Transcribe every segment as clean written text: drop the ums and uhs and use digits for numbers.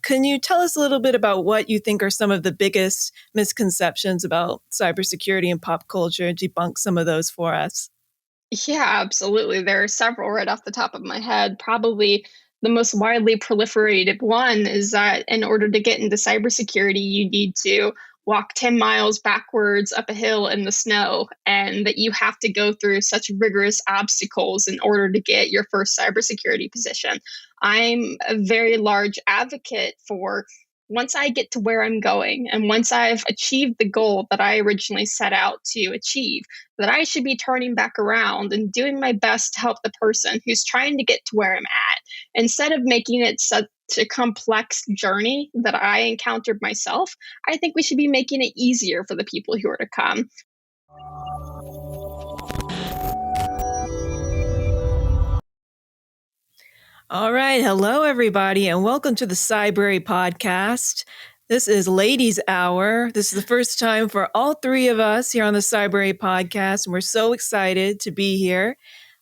Can you tell us a little bit about what you think are some of the biggest misconceptions about cybersecurity and pop culture? Debunk some of those for us. Yeah, absolutely. There are several right off the top of my head. Probably the most widely proliferated one is that in order to get into cybersecurity, you need to walk 10 miles backwards up a hill in the snow, and that you have to go through such rigorous obstacles in order to get your first cybersecurity position. I'm a very large advocate for once I get to where I'm going and once I've achieved the goal that I originally set out to achieve, that I should be turning back around and doing my best to help the person who's trying to get to where I'm at. Instead of making it such a complex journey that I encountered myself, I think we should be making it easier for the people who are to come. All right. Hello, everybody, and welcome to the Cybrary podcast. This is Ladies Hour. This is the first time for all three of us here on the Cybrary podcast, and we're so excited to be here.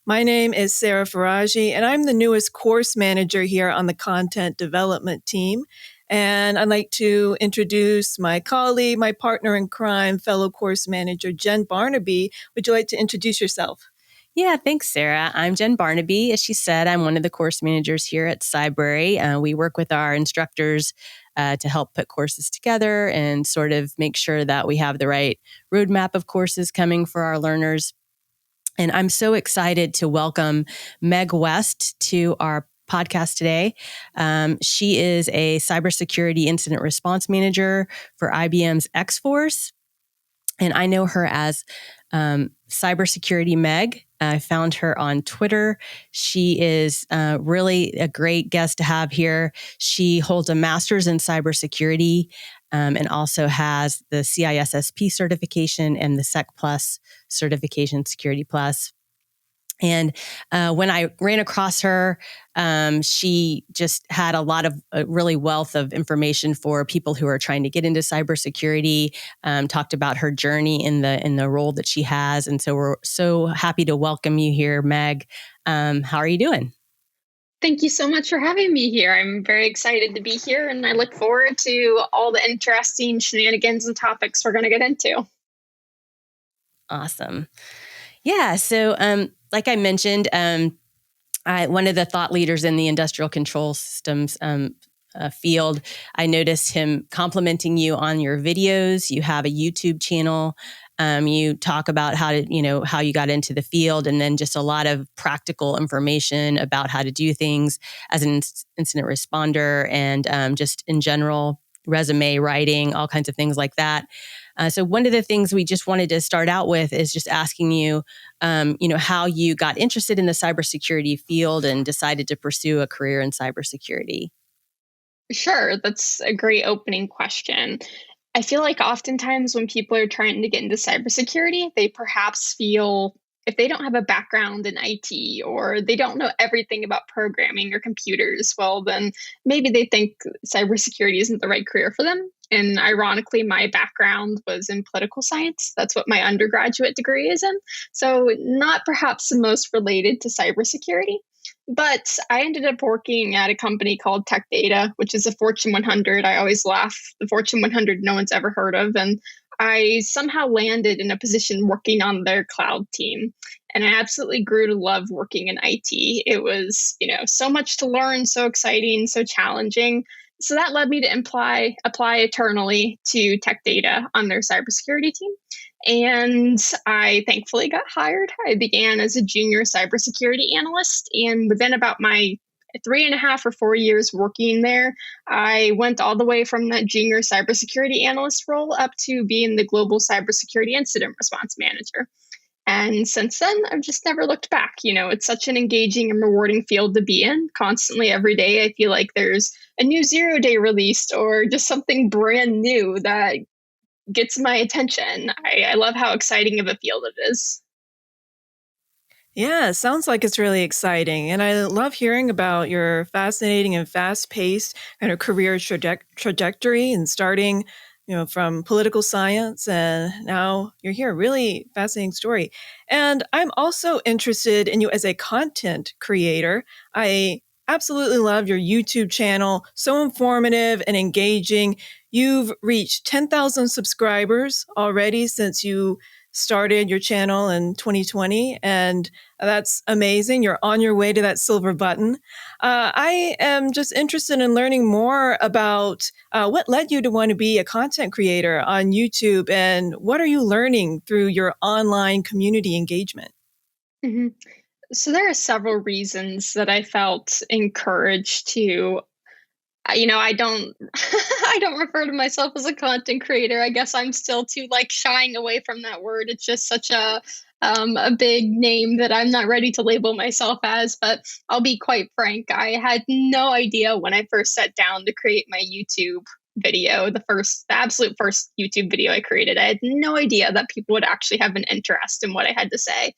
My name is Sarah Faraji, and I'm the newest course manager here on the content development team. And I'd like to introduce my colleague, my partner in crime, fellow course manager, Jen Barnaby. Would you like to introduce yourself? Yeah, thanks, Sarah. I'm Jen Barnaby. As she said, I'm one of the course managers here at Cybrary. We work with our instructors to help put courses together and sort of make sure that we have the right roadmap of courses coming for our learners. And I'm so excited to welcome Meg West to our podcast today. She is a cybersecurity incident response manager for IBM's X-Force. And I know her as Cybersecurity Meg. I found her on Twitter. She is really a great guest to have here. She holds a master's in cybersecurity and also has the CISSP certification and the Sec Plus certification, Security Plus. And when I ran across her, she just had a lot of really wealth of information for people who are trying to get into cybersecurity. Talked about her journey in the role that she has, and so we're so happy to welcome you here, Meg. How are you doing? Thank you so much for having me here. I'm very excited to be here, and I look forward to all the interesting shenanigans and topics we're going to get into. Awesome. Yeah. So, like I mentioned, one of the thought leaders in the industrial control systems field. I noticed him complimenting you on your videos. You have a YouTube channel. You talk about how you got into the field, and then just a lot of practical information about how to do things as an incident responder, and just in general resume writing, all kinds of things like that. So one of the things we just wanted to start out with is just asking you, how you got interested in the cybersecurity field and decided to pursue a career in cybersecurity. Sure, that's a great opening question. I feel like oftentimes when people are trying to get into cybersecurity, they perhaps feel if they don't have a background in IT or they don't know everything about programming or computers, well, then maybe they think cybersecurity isn't the right career for them. And ironically, my background was in political science. That's what my undergraduate degree is in. So, not perhaps the most related to cybersecurity. But I ended up working at a company called Tech Data, which is a Fortune 100. I always laugh, the Fortune 100 no one's ever heard of. And I somehow landed in a position working on their cloud team. And I absolutely grew to love working in IT. It was, so much to learn, so exciting, so challenging. So that led me to apply eternally to Tech Data on their cybersecurity team. And I thankfully got hired. I began as a junior cybersecurity analyst. And within about my 3.5 or 4 years working there, I went all the way from that junior cybersecurity analyst role up to being the global cybersecurity incident response manager. And since then, I've just never looked back. It's such an engaging and rewarding field to be in. Constantly, every day, I feel like there's a new 0-day released or just something brand new that gets my attention. I love how exciting of a field it is. Yeah, it sounds like it's really exciting. And I love hearing about your fascinating and fast-paced kind of career trajectory and starting, from political science, and now you're here. Really fascinating story. And I'm also interested in you as a content creator. I absolutely love your YouTube channel. So informative and engaging. You've reached 10,000 subscribers already since you started your channel in 2020, and that's amazing. You're on your way to that silver button. I am just interested in learning more about what led you to want to be a content creator on YouTube, and what are you learning through your online community engagement? Mhm. So there are several reasons that I felt encouraged to I don't I don't refer to myself as a content creator. I guess I'm still too like shying away from that word. It's just such a big name that I'm not ready to label myself as, but I'll be quite frank. I had no idea when I first sat down to create my YouTube video, the absolute first YouTube video I created. I had no idea that people would actually have an interest in what I had to say.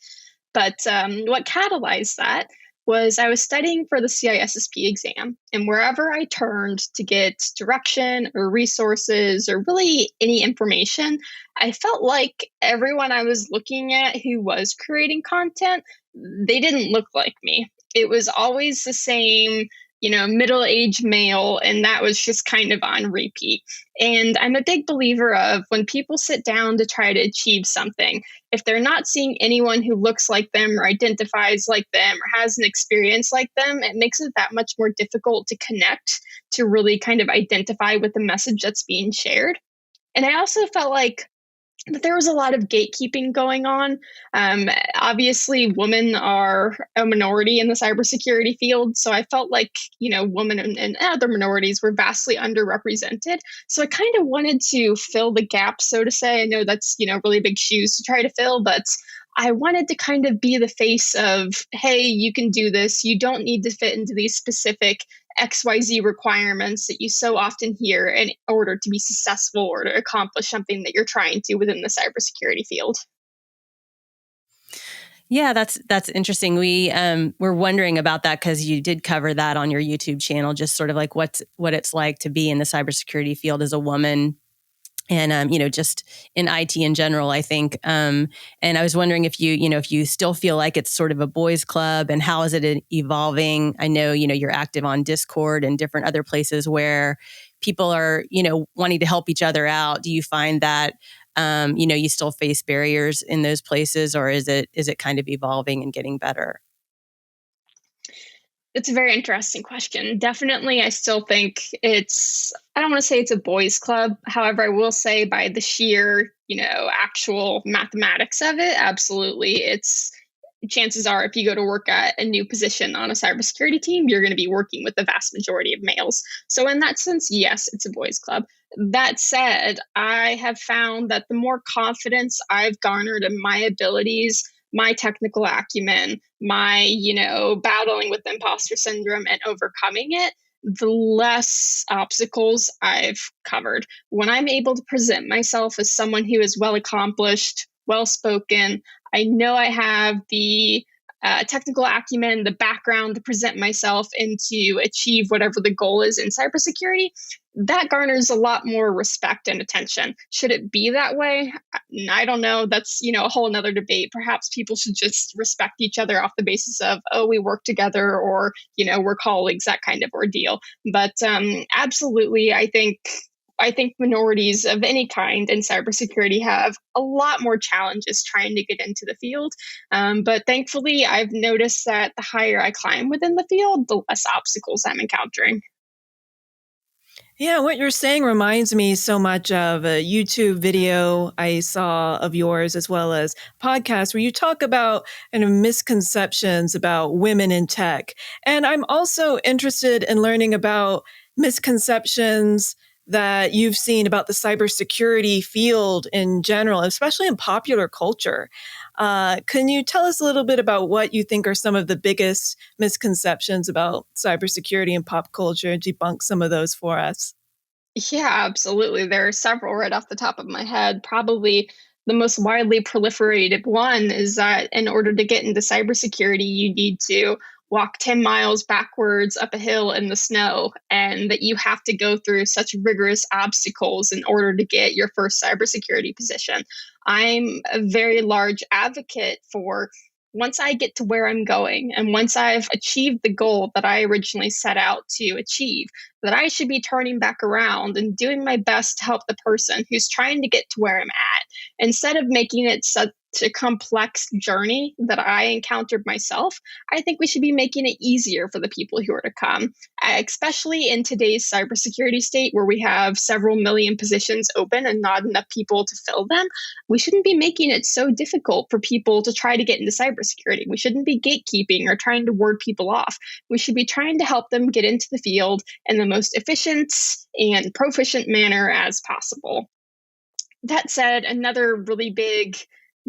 But what catalyzed that was I was studying for the CISSP exam, and wherever I turned to get direction or resources or really any information, I felt like everyone I was looking at who was creating content, they didn't look like me. It was always the same, middle-aged male, and that was just kind of on repeat. And I'm a big believer of when people sit down to try to achieve something, if they're not seeing anyone who looks like them or identifies like them or has an experience like them, it makes it that much more difficult to connect, to really kind of identify with the message that's being shared. And I also felt like that there was a lot of gatekeeping going on. Obviously, women are a minority in the cybersecurity field. So I felt like, women and other minorities were vastly underrepresented. So I kind of wanted to fill the gap, so to say. I know that's, really big shoes to try to fill, but I wanted to kind of be the face of, hey, you can do this. You don't need to fit into these specific XYZ requirements that you so often hear in order to be successful or to accomplish something that you're trying to within the cybersecurity field. Yeah, that's interesting. We were wondering about that because you did cover that on your YouTube channel, just sort of like what it's like to be in the cybersecurity field as a woman. And just in IT in general, I think. And I was wondering if you still feel like it's sort of a boys' club, and how is it evolving? I know you're active on Discord and different other places where people are wanting to help each other out. Do you find that you still face barriers in those places, or is it kind of evolving and getting better? It's a very interesting question. Definitely, I still think I don't want to say it's a boys' club. However, I will say by the sheer, actual mathematics of it, absolutely. Chances are if you go to work at a new position on a cybersecurity team, you're going to be working with the vast majority of males. So, in that sense, yes, it's a boys' club. That said, I have found that the more confidence I've garnered in my abilities, my technical acumen, my, battling with imposter syndrome and overcoming it, the less obstacles I've covered. When I'm able to present myself as someone who is well accomplished, well spoken, I know I have the technical acumen, the background to present myself and to achieve whatever the goal is in cybersecurity, that garners a lot more respect and attention. Should it be that way? I don't know. That's, a whole nother debate. Perhaps people should just respect each other off the basis of, oh, we work together, or, we're colleagues, that kind of ordeal. But absolutely, I think minorities of any kind in cybersecurity have a lot more challenges trying to get into the field. But thankfully, I've noticed that the higher I climb within the field, the less obstacles I'm encountering. Yeah, what you're saying reminds me so much of a YouTube video I saw of yours, as well as podcasts where you talk about misconceptions about women in tech. And I'm also interested in learning about misconceptions that you've seen about the cybersecurity field in general, especially in popular culture. Can you tell us a little bit about what you think are some of the biggest misconceptions about cybersecurity and pop culture? Debunk some of those for us. Yeah, absolutely. There are several right off the top of my head. Probably the most widely proliferated one is that in order to get into cybersecurity, you need to walk 10 miles backwards up a hill in the snow, and that you have to go through such rigorous obstacles in order to get your first cybersecurity position. I'm a very large advocate for once I get to where I'm going and once I've achieved the goal that I originally set out to achieve, that I should be turning back around and doing my best to help the person who's trying to get to where I'm at, instead of making it such a complex journey that I encountered myself. I think we should be making it easier for the people who are to come, especially in today's cybersecurity state where we have several million positions open and not enough people to fill them. We shouldn't be making it so difficult for people to try to get into cybersecurity. We shouldn't be gatekeeping or trying to ward people off. We should be trying to help them get into the field in the most efficient and proficient manner as possible. That said, another really big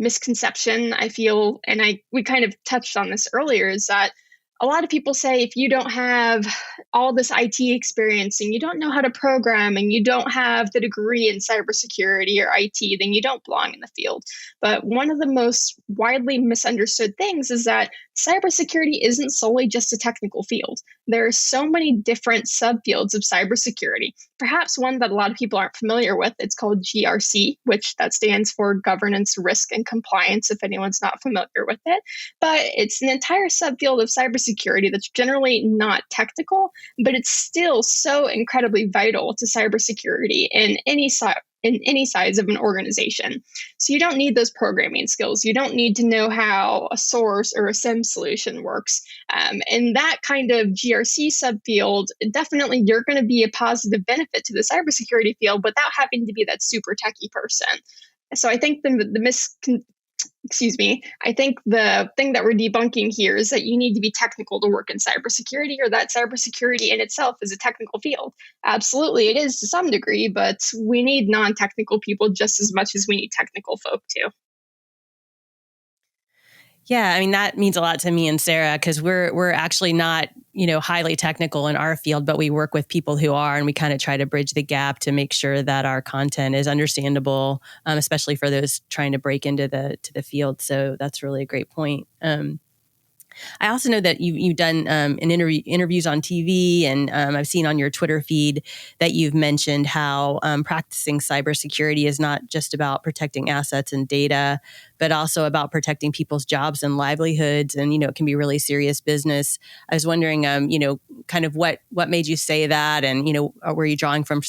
misconception I feel, and we kind of touched on this earlier, is that a lot of people say if you don't have all this IT experience and you don't know how to program and you don't have the degree in cybersecurity or IT, then you don't belong in the field. But one of the most widely misunderstood things is that cybersecurity isn't solely just a technical field. There are so many different subfields of cybersecurity. Perhaps one that a lot of people aren't familiar with, it's called GRC, which that stands for Governance, Risk, and Compliance, if anyone's not familiar with it. But it's an entire subfield of cybersecurity that's generally not technical, but it's still so incredibly vital to cybersecurity in any size of an organization. So you don't need those programming skills. You don't need to know how a source or a SIM solution works. And that kind of GRC subfield, definitely you're going to be a positive benefit to the cybersecurity field without having to be that super techie person. So I think I think the thing that we're debunking here is that you need to be technical to work in cybersecurity, or that cybersecurity in itself is a technical field. Absolutely, it is to some degree, but we need non-technical people just as much as we need technical folk too. Yeah, I mean, that means a lot to me and Sarah because we're actually not, highly technical in our field, but we work with people who are, and we kind of try to bridge the gap to make sure that our content is understandable, especially for those trying to break into the field. So that's really a great point. I also know that you've done interviews on TV, and I've seen on your Twitter feed that you've mentioned how practicing cybersecurity is not just about protecting assets and data, but also about protecting people's jobs and livelihoods, and it can be really serious business. I was wondering, kind of what made you say that, and were you drawing from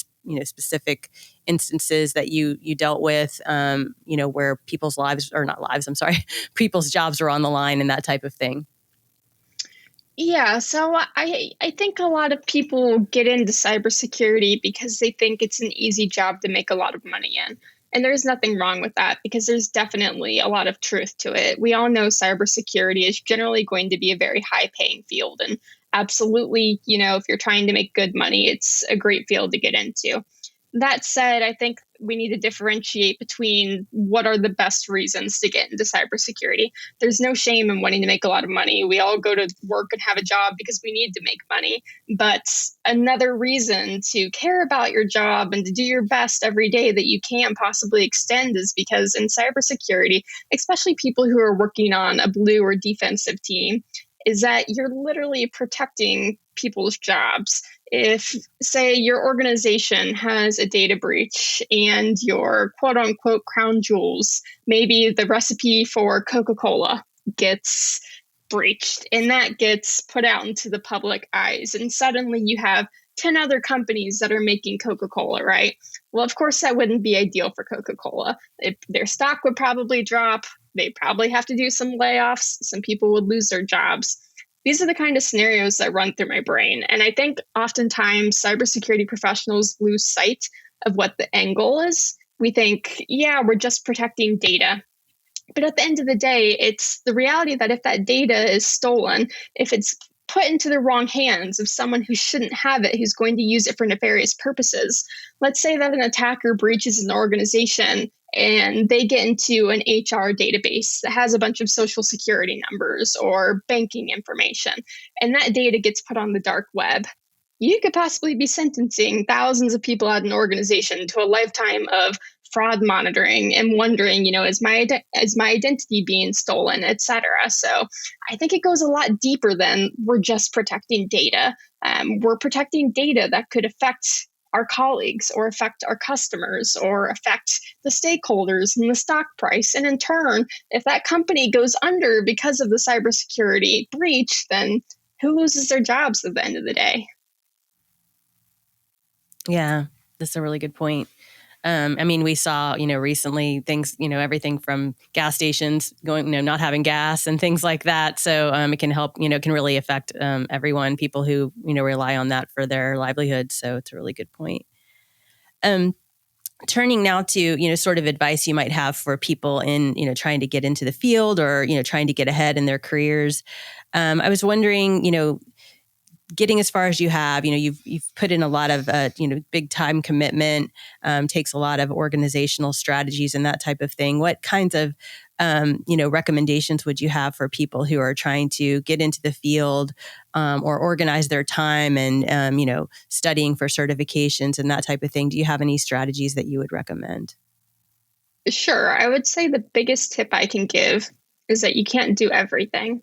specific instances that you dealt with, where people's lives, or not lives, I'm sorry, people's jobs are on the line and that type of thing? Yeah, so I think a lot of people get into cybersecurity because they think it's an easy job to make a lot of money in. And there's nothing wrong with that because there's definitely a lot of truth to it. We all know cybersecurity is generally going to be a very high paying field. And absolutely, if you're trying to make good money, it's a great field to get into. That said, I think we need to differentiate between what are the best reasons to get into cybersecurity. There's no shame in wanting to make a lot of money. We all go to work and have a job because we need to make money. But another reason to care about your job and to do your best every day that you can possibly extend is because in cybersecurity, especially people who are working on a blue or defensive team, is that you're literally protecting people's jobs. If, say, your organization has a data breach and your quote unquote crown jewels, maybe the recipe for Coca-Cola gets breached and that gets put out into the public eyes, and suddenly you have 10 other companies that are making Coca-Cola, right? Well, of course, that wouldn't be ideal for Coca-Cola. Their stock would probably drop. They'd probably have to do some layoffs. Some people would lose their jobs. These are the kind of scenarios that run through my brain. And I think oftentimes cybersecurity professionals lose sight of what the end goal is. We think, yeah, we're just protecting data. But at the end of the day, it's the reality that if that data is stolen, if it's put into the wrong hands of someone who shouldn't have it, who's going to use it for nefarious purposes. Let's say that an attacker breaches an organization and they get into an HR database that has a bunch of social security numbers or banking information, and that data gets put on the dark web. You could possibly be sentencing thousands of people at an organization to a lifetime of fraud monitoring and wondering, is my identity being stolen, et cetera. So I think it goes a lot deeper than we're just protecting data. We're protecting data that could affect our colleagues or affect our customers or affect the stakeholders and the stock price. And in turn, if that company goes under because of the cybersecurity breach, then who loses their jobs at the end of the day? Yeah, that's a really good point. I mean, we saw, recently things, everything from gas stations going, not having gas and things like that. So it can help, it can really affect everyone, people who, rely on that for their livelihood. So it's a really good point. Turning now to, sort of advice you might have for people in, trying to get into the field or, trying to get ahead in their careers. I was wondering, getting as far as you have, you've put in a lot of, big time commitment, takes a lot of organizational strategies and that type of thing. What kinds of, recommendations would you have for people who are trying to get into the field or organize their time and, studying for certifications and that type of thing? Do you have any strategies that you would recommend? Sure. I would say the biggest tip I can give is that you can't do everything.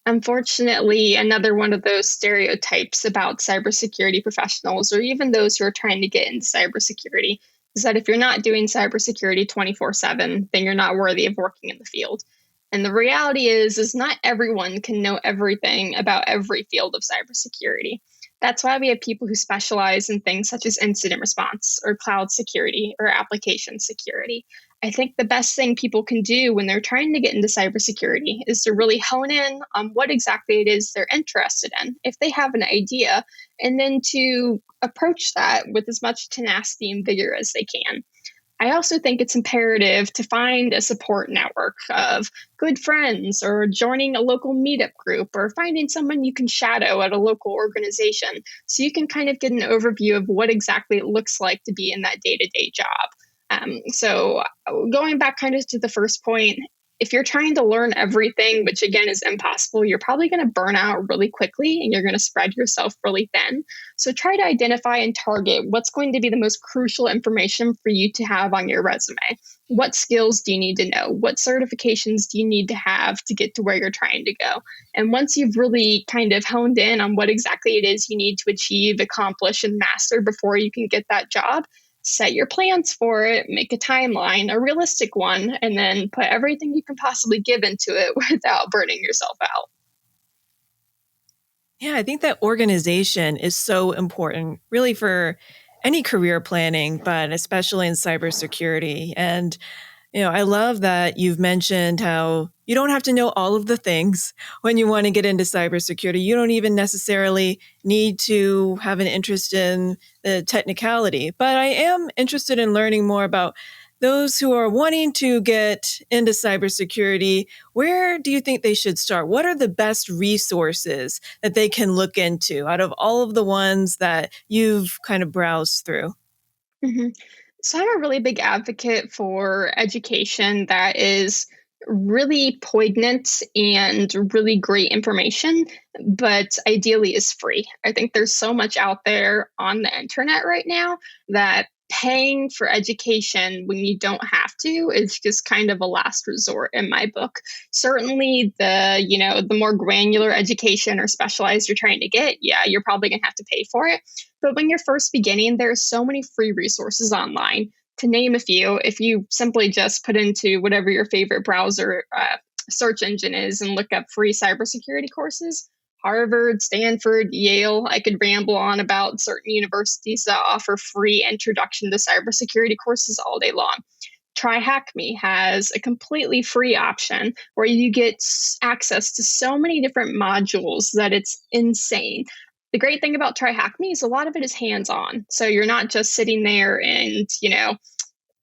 Unfortunately, another one of those stereotypes about cybersecurity professionals, or even those who are trying to get into cybersecurity, is that if you're not doing cybersecurity 24/7, then you're not worthy of working in the field. And the reality is not everyone can know everything about every field of cybersecurity. That's why we have people who specialize in things such as incident response or cloud security or application security. I think the best thing people can do when they're trying to get into cybersecurity is to really hone in on what exactly it is they're interested in, if they have an idea, and then to approach that with as much tenacity and vigor as they can. I also think it's imperative to find a support network of good friends or joining a local meetup group or finding someone you can shadow at a local organization so you can kind of get an overview of what exactly it looks like to be in that day-to-day job. So going back kind of to the first point, if you're trying to learn everything, which again is impossible, you're probably going to burn out really quickly and you're going to spread yourself really thin. So try to identify and target what's going to be the most crucial information for you to have on your resume. What skills do you need to know? What certifications do you need to have to get to where you're trying to go? And once you've really kind of honed in on what exactly it is you need to achieve, accomplish, and master before you can get that job, set your plans for it, make a timeline, a realistic one, and then put everything you can possibly give into it without burning yourself out. Yeah, I think that organization is so important, really, for any career planning, but especially in cybersecurity. And I love that you've mentioned how you don't have to know all of the things when you want to get into cybersecurity. You don't even necessarily need to have an interest in the technicality. But I am interested in learning more about those who are wanting to get into cybersecurity. Where do you think they should start? What are the best resources that they can look into out of all of the ones that you've kind of browsed through? Mhm. So I'm a really big advocate for education that is really poignant and really great information, but ideally is free. I think there's so much out there on the internet right now that paying for education when you don't have to is just kind of a last resort in my book. Certainly the more granular education or specialized you're trying to get, yeah, you're probably going to have to pay for it. But when you're first beginning, there's so many free resources online. To name a few, if you simply just put into whatever your favorite browser search engine is and look up free cybersecurity courses, Harvard, Stanford, Yale, I could ramble on about certain universities that offer free introduction to cybersecurity courses all day long. TryHackMe has a completely free option where you get access to so many different modules that it's insane. The great thing about TryHackMe is a lot of it is hands-on. So you're not just sitting there and,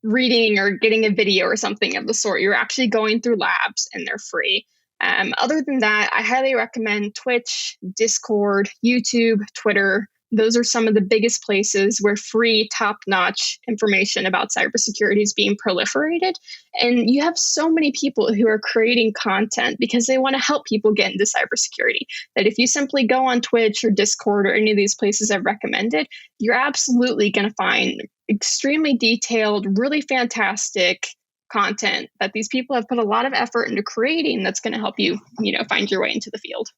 reading or getting a video or something of the sort. You're actually going through labs and they're free. Other than that, I highly recommend Twitch, Discord, YouTube, Twitter. Those are some of the biggest places where free, top notch information about cybersecurity is being proliferated. And you have so many people who are creating content because they want to help people get into cybersecurity. That if you simply go on Twitch or Discord or any of these places I've recommended, you're absolutely going to find extremely detailed, really fantastic content that these people have put a lot of effort into creating that's going to help you, find your way into the field.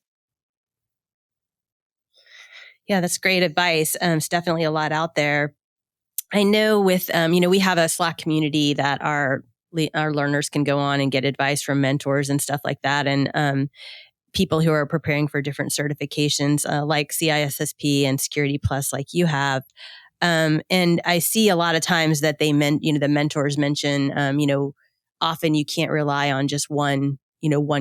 Yeah, that's great advice. It's definitely a lot out there. I know with, we have a Slack community that our learners can go on and get advice from mentors and stuff like that. And people who are preparing for different certifications, like CISSP and Security Plus, like you have. And I see a lot of times that the mentors mention, often you can't rely on just one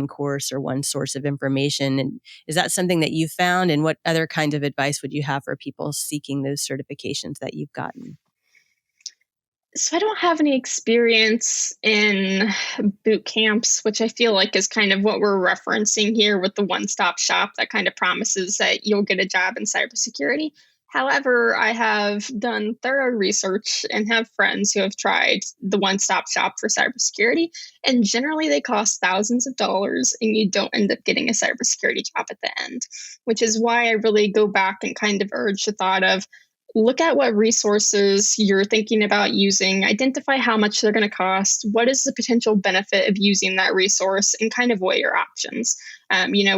course or one source of information. And is that something that you've found? And what other kinds of advice would you have for people seeking those certifications that you've gotten? So I don't have any experience in boot camps, which I feel like is kind of what we're referencing here with the one-stop shop that kind of promises that you'll get a job in cybersecurity. However, I have done thorough research and have friends who have tried the one-stop shop for cybersecurity, and generally they cost thousands of dollars, and you don't end up getting a cybersecurity job at the end, which is why I really go back and kind of urge the thought of look at what resources you're thinking about using, identify how much they're going to cost, what is the potential benefit of using that resource, and kind of weigh your options.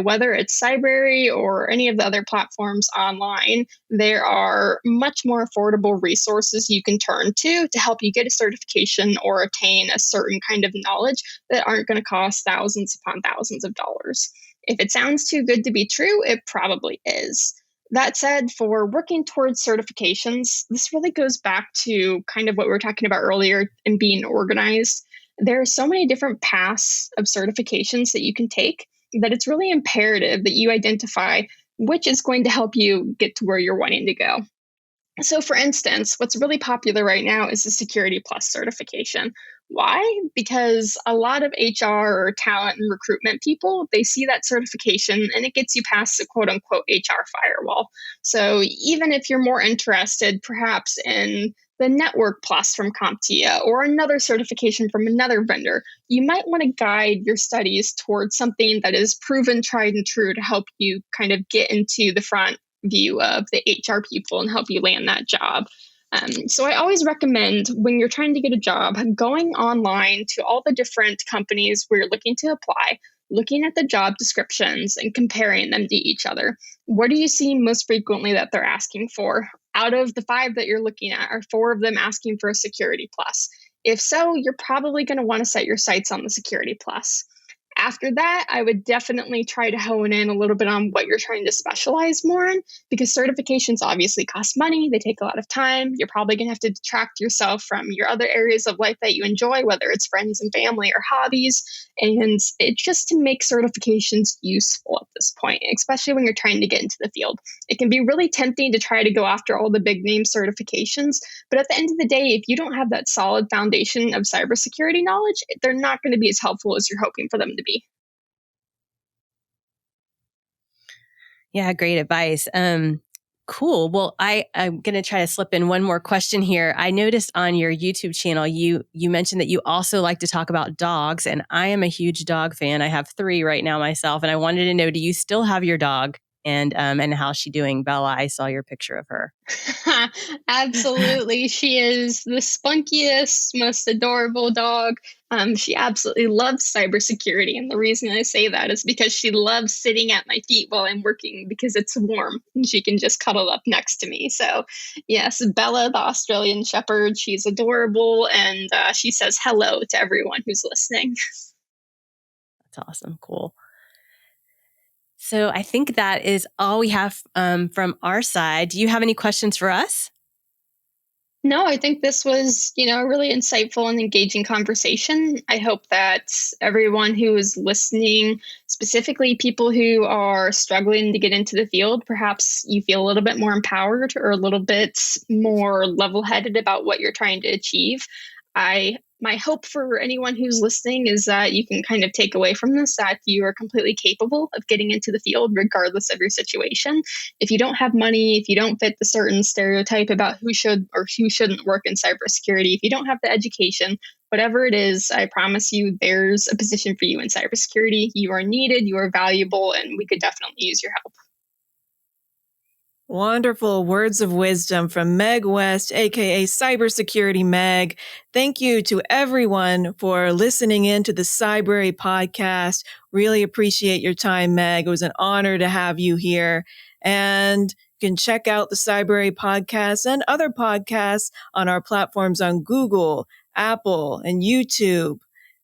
Whether it's Cybrary or any of the other platforms online, there are much more affordable resources you can turn to help you get a certification or attain a certain kind of knowledge that aren't going to cost thousands upon thousands of dollars. If it sounds too good to be true, it probably is. That said, for working towards certifications, this really goes back to kind of what we were talking about earlier in being organized. There are so many different paths of certifications that you can take that it's really imperative that you identify which is going to help you get to where you're wanting to go. So, for instance, what's really popular right now is the Security Plus certification. Why? Because a lot of HR or talent and recruitment people, they see that certification and it gets you past the quote unquote HR firewall. So, even if you're more interested perhaps in the Network Plus from CompTIA or another certification from another vendor, you might want to guide your studies towards something that is proven, tried, and true to help you kind of get into the front view of the HR people and help you land that job. So I always recommend when you're trying to get a job, going online to all the different companies where you're looking to apply, looking at the job descriptions and comparing them to each other. What do you see most frequently that they're asking for? Out of the 5 that you're looking at, are 4 of them asking for a Security Plus? If so, you're probably going to want to set your sights on the Security Plus. After that, I would definitely try to hone in a little bit on what you're trying to specialize more in, because certifications obviously cost money. They take a lot of time. You're probably going to have to detract yourself from your other areas of life that you enjoy, whether it's friends and family or hobbies. And it's just to make certifications useful at this point, especially when you're trying to get into the field. It can be really tempting to try to go after all the big name certifications, but at the end of the day, if you don't have that solid foundation of cybersecurity knowledge, they're not going to be as helpful as you're hoping for them to be. Yeah, great advice. Cool. Well, I'm going to try to slip in one more question here. I noticed on your YouTube channel, you mentioned that you also like to talk about dogs, and I am a huge dog fan. I have 3 right now myself, and I wanted to know, do you still have your dog? And how's she doing? Bella, I saw your picture of her. Absolutely. She is the spunkiest, most adorable dog. She absolutely loves cybersecurity. And the reason I say that is because she loves sitting at my feet while I'm working because it's warm and she can just cuddle up next to me. So, yes, Bella, the Australian Shepherd, she's adorable. And she says hello to everyone who's listening. That's awesome. Cool. So I think that is all we have from our side. Do you have any questions for us? No, I think this was, a really insightful and engaging conversation. I hope that everyone who is listening, specifically people who are struggling to get into the field, perhaps you feel a little bit more empowered or a little bit more level-headed about what you're trying to achieve. My hope for anyone who's listening is that you can kind of take away from this that you are completely capable of getting into the field regardless of your situation. If you don't have money, if you don't fit the certain stereotype about who should or who shouldn't work in cybersecurity, if you don't have the education, whatever it is, I promise you there's a position for you in cybersecurity. You are needed, you are valuable, and we could definitely use your help. Wonderful words of wisdom from Meg West, aka Cybersecurity Meg. Thank you to everyone for listening in to the Cybrary podcast. Really appreciate your time, Meg. It was an honor to have you here. And you can check out the Cybrary podcast and other podcasts on our platforms on Google, Apple, and YouTube.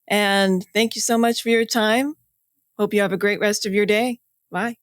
And thank you so much for your time. Hope you have a great rest of your day. Bye.